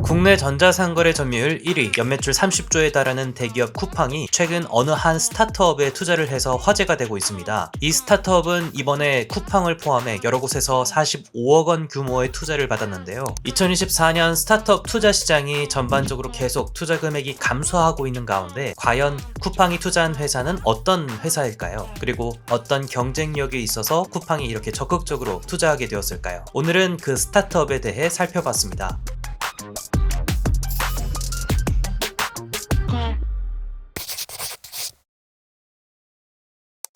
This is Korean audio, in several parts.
국내 전자상거래 점유율 1위, 연매출 30조에 달하는 대기업 쿠팡이 최근 어느 한 스타트업에 투자를 해서 화제가 되고 있습니다. 이 스타트업은 이번에 쿠팡을 포함해 여러 곳에서 45억 원 규모의 투자를 받았는데요. 2024년 스타트업 투자 시장이 전반적으로 계속 투자 금액이 감소하고 있는 가운데 과연 쿠팡이 투자한 회사는 어떤 회사일까요? 그리고 어떤 경쟁력이 있어서 쿠팡이 이렇게 적극적으로 투자하게 되었을까요? 오늘은 그 스타트업에 대해 살펴봤습니다.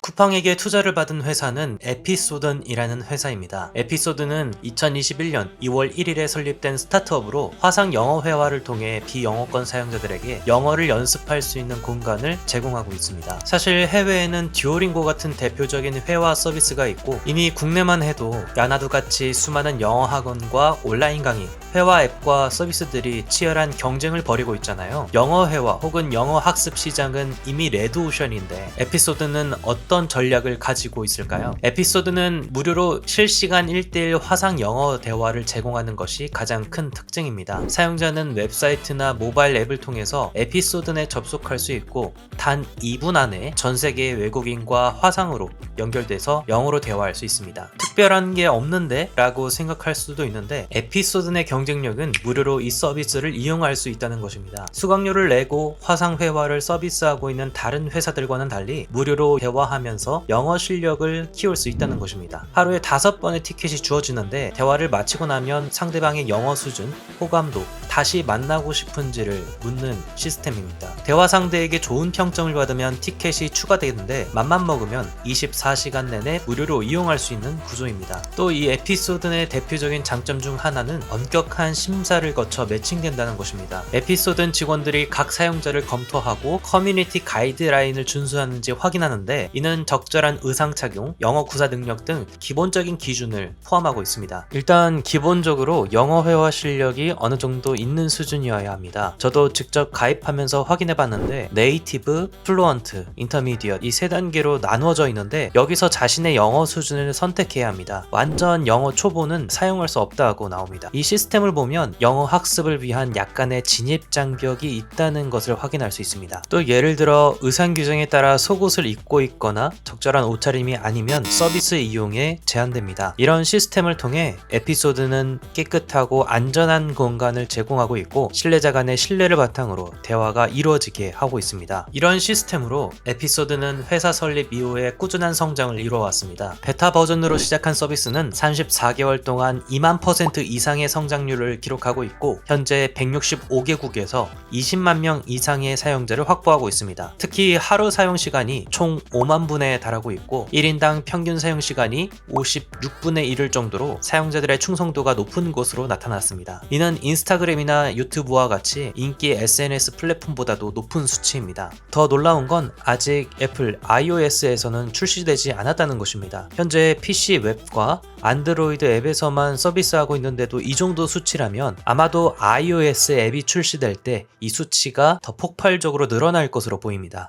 쿠팡에게 투자를 받은 회사는 에피소든이라는 회사입니다. 에피소든은 2021년 2월 1일에 설립된 스타트업으로 화상 영어 회화를 통해 비영어권 사용자들에게 영어를 연습할 수 있는 공간을 제공하고 있습니다. 사실 해외에는 듀오링고 같은 대표적인 회화 서비스가 있고 이미 국내만 해도 야나두 같이 수많은 영어 학원과 온라인 강의, 회화 앱과 서비스들이 치열한 경쟁을 벌이고 있잖아요. 영어 회화 혹은 영어 학습 시장은 이미 레드오션인데 에피소드는 어떤 전략을 가지고 있을까요? 에피소드는 무료로 실시간 1:1 화상 영어 대화를 제공하는 것이 가장 큰 특징입니다. 사용자는 웹사이트나 모바일 앱을 통해서 에피소드에 접속할 수 있고 단 2분 안에 전 세계 외국인과 화상으로 연결돼서 영어로 대화할 수 있습니다. 특별한 게 없는데? 라고 생각할 수도 있는데 에피소드의 경쟁력은 무료로 이 서비스를 이용할 수 있다는 것입니다. 수강료를 내고 화상 회화를 서비스하고 있는 다른 회사들과는 달리 무료로 대화하면서 영어 실력을 키울 수 있다는 것입니다. 하루에 5번의 티켓이 주어지는데 대화를 마치고 나면 상대방의 영어 수준, 호감도, 다시 만나고 싶은지를 묻는 시스템입니다. 대화 상대에게 좋은 평점을 받으면 티켓이 추가되는데 맘만 먹으면 24시간 내내 무료로 이용할 수 있는 구조입니다. 또 이 에피소드의 대표적인 장점 중 하나는 엄격한 심사를 거쳐 매칭된다는 것입니다. 에피소드 직원들이 각 사용자를 검토하고 커뮤니티 가이드라인을 준수하는지 확인하는데 이는 적절한 의상 착용, 영어 구사 능력 등 기본적인 기준을 포함하고 있습니다. 일단 기본적으로 영어 회화 실력이 어느 정도 있는 수준이어야 합니다. 저도 직접 가입하면서 확인해봤는데 네이티브, 플루언트, 인터미디엇 이 3단계로 나누어져 있는데 여기서 자신의 영어 수준을 선택해야 합니다. 완전 영어 초보는 사용할 수 없다고 나옵니다. 이 시스템을 보면 영어 학습을 위한 약간의 진입 장벽이 있다는 것을 확인할 수 있습니다. 또 예를 들어 의상 규정에 따라 속옷을 입고 있거나 적절한 옷차림이 아니면 서비스 이용에 제한됩니다. 이런 시스템을 통해 에피소드는 깨끗하고 안전한 공간을 제공하고 있고 신뢰자 간의 신뢰를 바탕으로 대화가 이루어지게 하고 있습니다. 이런 시스템으로 에피소드는 회사 설립 이후에 꾸준한 성장을 이루어왔습니다. 베타 버전으로 시작한 서비스는 34개월 동안 2만% 이상의 성장률을 기록하고 있고 현재 165개국에서 20만 명 이상의 사용자를 확보하고 있습니다. 특히 하루 사용 시간이 총 5만 분에 달하고 있고 1인당 평균 사용 시간이 56분에 이를 정도로 사용자들의 충성도가 높은 것으로 나타났습니다. 이는 인스타그램이나 유튜브와 같이 인기 SNS 플랫폼보다도 높은 수치입니다. 더 놀라운 건 아직 애플 iOS에서는 출시되지 않았다는 것입니다. 현재 PC 웹과 안드로이드 앱에서만 서비스하고 있는데도 이 정도 수치라면 아마도 iOS 앱이 출시될 때 이 수치가 더 폭발적으로 늘어날 것으로 보입니다.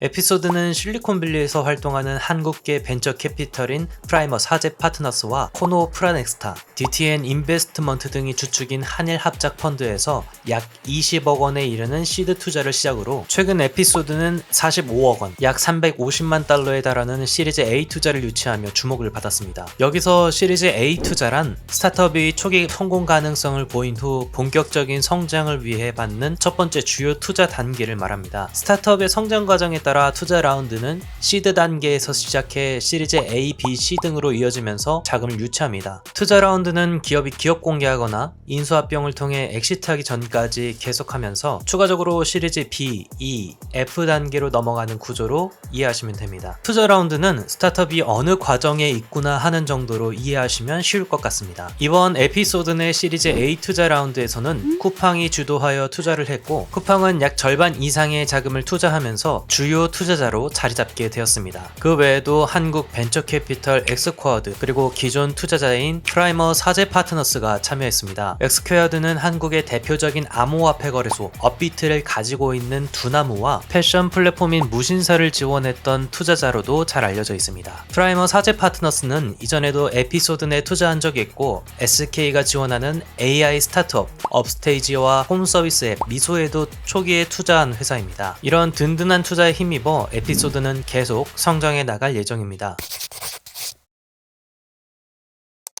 에피소드는 실리콘밸리에서 활동하는 한국계 벤처 캐피털인 프라이머 사제 파트너스와 코노 프라넥스타, DTN 인베스트먼트 등이 주축인 한일 합작 펀드에서 약 20억 원에 이르는 시드 투자를 시작으로 최근 에피소드는 45억 원, 약 350만 달러에 달하는 시리즈 A 투자를 유치하며 주목을 받았습니다. 여기서 시리즈 A 투자란 스타트업이 초기 성공 가능성을 보인 후 본격적인 성장을 위해 받는 첫 번째 주요 투자 단계를 말합니다. 스타트업의 성장 과정에 따라 투자 라운드는 시드 단계에서 시작해 시리즈 A, B, C 등으로 이어지면서 자금을 유치합니다. 투자 라운드는 기업이 기업 공개하거나 인수합병을 통해 엑시트하기 전까지 계속하면서 추가적으로 시리즈 B, E, F 단계로 넘어가는 구조로 이해하시면 됩니다. 투자 라운드는 스타트업이 어느 과정에 있구나 하는 정도로 이해하시면 쉬울 것 같습니다. 이번 에피소드 내 시리즈 A 투자 라운드에서는 쿠팡이 주도하여 투자를 했고 쿠팡은 약 절반 이상의 자금을 투자하면서 주요 주요 투자자로 자리잡게 되었습니다. 그 외에도 한국 벤처캐피털 엑스퀘어드 그리고 기존 투자자인 프라이머 사제 파트너스가 참여했습니다. 엑스퀘어드는 한국의 대표적인 암호화폐 거래소 업비트를 가지고 있는 두나무와 패션 플랫폼인 무신사를 지원했던 투자자로도 잘 알려져 있습니다. 프라이머 사제 파트너스는 이전에도 에피소드 내 투자한 적이 있고 SK가 지원하는 AI 스타트업 업스테이지와 홈서비스 앱 미소에도 초기에 투자한 회사입니다. 이런 든든한 투자에 힘입어 에피소드는 계속 성장해 나갈 예정입니다.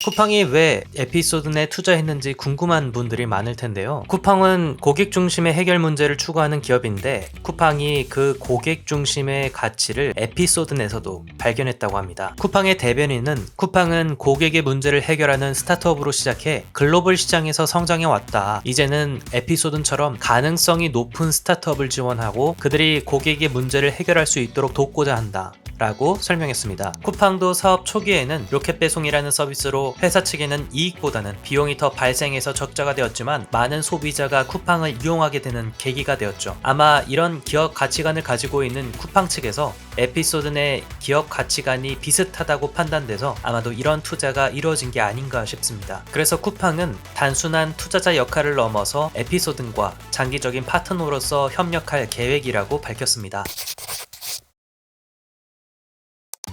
쿠팡이 왜 에피소드 내 투자했는지 궁금한 분들이 많을 텐데요. 쿠팡은 고객 중심의 해결 문제를 추구하는 기업인데 쿠팡이 그 고객 중심의 가치를 에피소드 내에서도 발견했다고 합니다. 쿠팡의 대변인은 쿠팡은 고객의 문제를 해결하는 스타트업으로 시작해 글로벌 시장에서 성장해 왔다. 이제는 에피소드처럼 가능성이 높은 스타트업을 지원하고 그들이 고객의 문제를 해결할 수 있도록 돕고자 한다. 라고 설명했습니다. 쿠팡도 사업 초기에는 로켓 배송이라는 서비스로 회사 측에는 이익보다는 비용이 더 발생해서 적자가 되었지만 많은 소비자가 쿠팡을 이용하게 되는 계기가 되었죠. 아마 이런 기업 가치관을 가지고 있는 쿠팡 측에서 에피소드 내 기업 가치관이 비슷하다고 판단돼서 아마도 이런 투자가 이루어진 게 아닌가 싶습니다. 그래서 쿠팡은 단순한 투자자 역할을 넘어서 에피소드과 장기적인 파트너로서 협력할 계획이라고 밝혔습니다.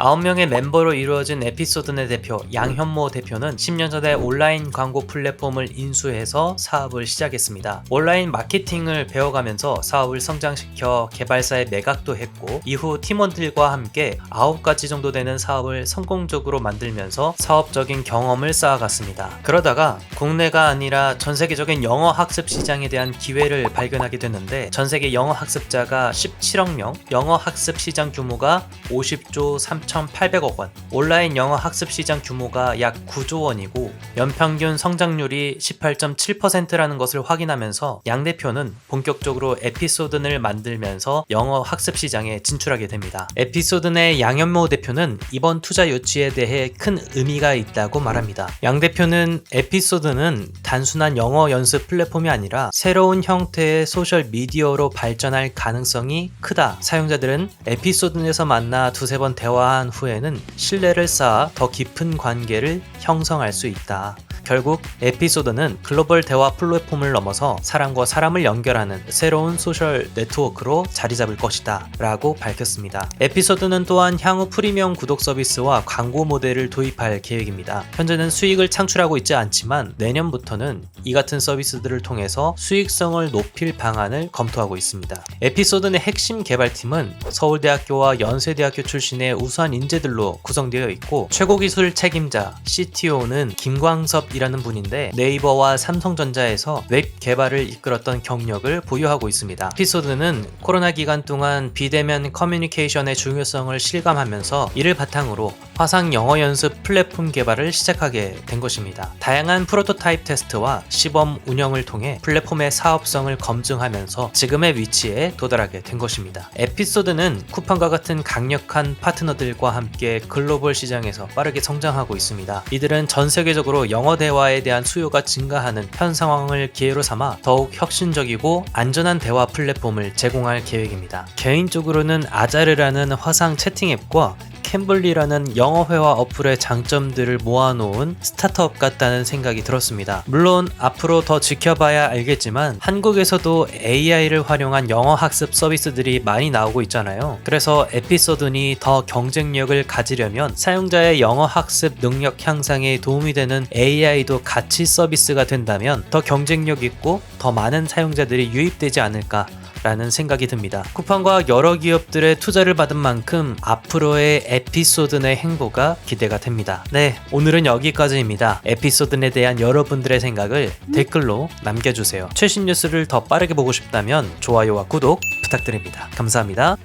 9명의 멤버로 이루어진 에피소드네 대표 양현모 대표는 10년 전에 온라인 광고 플랫폼을 인수해서 사업을 시작했습니다. 온라인 마케팅을 배워가면서 사업을 성장시켜 개발사에 매각도 했고 이후 팀원들과 함께 9가지 정도 되는 사업을 성공적으로 만들면서 사업적인 경험을 쌓아갔습니다. 그러다가 국내가 아니라 전 세계적인 영어 학습 시장에 대한 기회를 발견하게 됐는데 전 세계 영어 학습자가 17억 명, 영어 학습 시장 규모가 50조 3,800억 원, 온라인 영어 학습 시장 규모가 약 9조 원이고 연평균 성장률이 18.7%라는 것을 확인하면서 양 대표는 본격적으로 에피소드를 만들면서 영어 학습 시장에 진출하게 됩니다. 에피소드 내 양현모 대표는 이번 투자 유치에 대해 큰 의미가 있다고 말합니다. 양 대표는 에피소드는 단순한 영어 연습 플랫폼이 아니라 새로운 형태의 소셜 미디어로 발전할 가능성이 크다. 사용자들은 에피소드에서 만나 두세 번 대화한 후에는 신뢰를 쌓아 더 깊은 관계를 형성할 수 있다. 결국 에피소드는 글로벌 대화 플랫폼을 넘어서 사람과 사람을 연결하는 새로운 소셜 네트워크로 자리 잡을 것이다 라고 밝혔습니다. 에피소드는 또한 향후 프리미엄 구독 서비스와 광고 모델을 도입할 계획입니다. 현재는 수익을 창출하고 있지 않지만 내년부터는 이 같은 서비스들을 통해서 수익성을 높일 방안을 검토하고 있습니다. 에피소드의 핵심 개발팀은 서울대학교와 연세대학교 출신의 우수한 인재들로 구성되어 있고 최고 기술 책임자 CTO는 김광섭이라는 분인데 네이버와 삼성전자에서 웹 개발을 이끌었던 경력을 보유하고 있습니다. 에피소드는 코로나 기간 동안 비대면 커뮤니케이션의 중요성을 실감하면서 이를 바탕으로 화상 영어 연습 플랫폼 개발을 시작하게 된 것입니다. 다양한 프로토타입 테스트와 시범 운영을 통해 플랫폼의 사업성을 검증하면서 지금의 위치에 도달하게 된 것입니다. 에피소드는 쿠팡과 같은 강력한 파트너들과 함께 글로벌 시장에서 빠르게 성장하고 있습니다. 이들은 전 세계적으로 영어 대화에 대한 수요가 증가하는 현 상황을 기회로 삼아 더욱 혁신적이고 안전한 대화 플랫폼을 제공할 계획입니다. 개인적으로는 아자르라는 화상 채팅 앱과 캠블리라는 영어 회화 어플의 장점들을 모아놓은 스타트업 같다는 생각이 들었습니다. 물론 앞으로 더 지켜봐야 알겠지만 한국에서도 AI를 활용한 영어 학습 서비스들이 많이 나오고 있잖아요. 그래서 에피소드니 더 경쟁력을 가지려면 사용자의 영어 학습 능력 향상에 도움이 되는 AI도 같이 서비스가 된다면 더 경쟁력 있고 더 많은 사용자들이 유입되지 않을까 라는 생각이 듭니다. 쿠팡과 여러 기업들의 투자를 받은 만큼 앞으로의 에피소드 내 행보가 기대가 됩니다. 네, 오늘은 여기까지입니다. 에피소드에 대한 여러분들의 생각을 댓글로 남겨주세요. 최신 뉴스를 더 빠르게 보고 싶다면 좋아요와 구독 부탁드립니다. 감사합니다.